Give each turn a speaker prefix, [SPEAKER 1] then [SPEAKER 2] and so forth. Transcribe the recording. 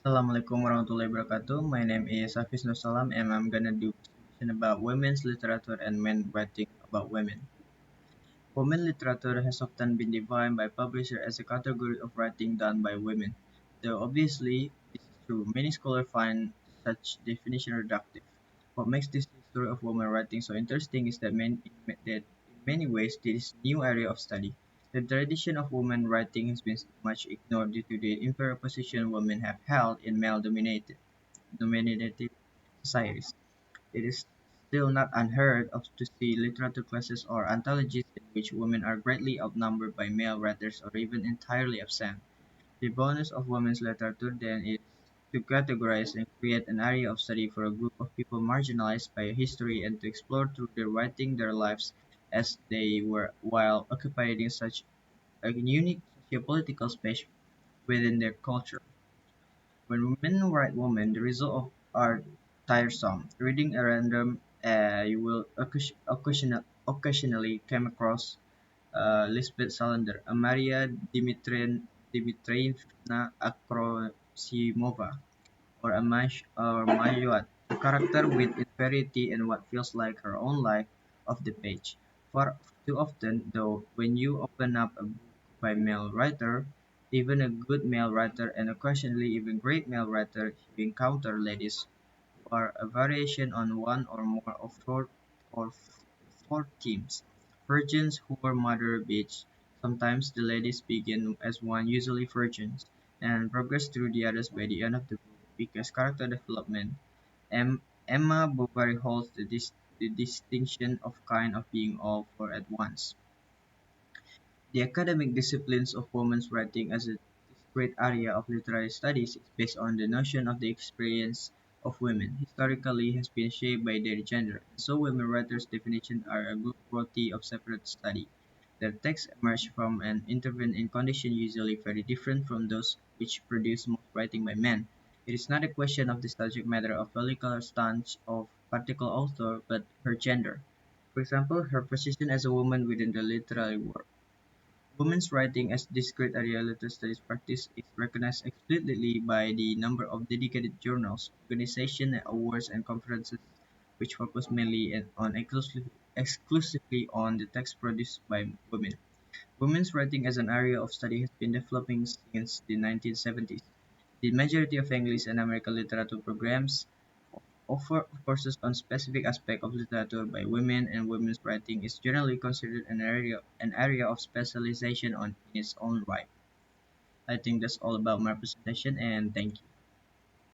[SPEAKER 1] Assalamualaikum warahmatullahi wabarakatuh. My name is Hafiz Nur Salam and I'm gonna do presentation about women's literature and men writing about women. Women literature has often been defined by publishers as a category of writing done by women. Though obviously this is true, many scholars find such definition reductive. What makes this history of women writing so interesting is that in many ways this new area of study. The tradition of women writing has been much ignored due to the inferior position women have held in male-dominated societies. It is still not unheard of to see literature classes or anthologies in which women are greatly outnumbered by male writers or even entirely absent. The bonus of women's literature then is to categorize and create an area of study for a group of people marginalized by history and to explore through their writing their lives as they were while occupying such a unique sociopolitical space within their culture. When women write women, the results are tiresome. Reading a random, you will occasionally come across Lisbeth Salander, a Maria Dmitrievna Akrosimova, or a Mayuat, a character with inferiority and what feels like her own life off the page. Far too often, though, when you open up a book by male writer, even a good male writer and occasionally even great male writer, you encounter ladies who are a variation on one or more of or four themes. Virgins who are mother bitch. Sometimes the ladies begin as one, usually virgins, and progress through the others by the end of the book because character development. Emma Bovary holds the distinction of kind of being all four at once. The academic disciplines of women's writing as a discrete area of literary studies is based on the notion of the experience of women historically has been shaped by their gender, and so women writers' definitions are a good worthy of separate study. Their texts emerge from and intervene in conditions usually very different from those which produce most writing by men. It is not a question of the subject matter of political stance of particular author, but her gender. For example, her position as a woman within the literary world. Women's writing as discrete area literary studies practice is recognized explicitly by the number of dedicated journals, organizations, awards, and conferences which focus mainly on exclusively on the text produced by women. Women's writing as an area of study has been developing since the 1970s. The majority of English and American literature programs offer courses on specific aspects of literature by women, and women's writing is generally considered an area of specialization in its own right. I think that's all about my presentation, and thank you.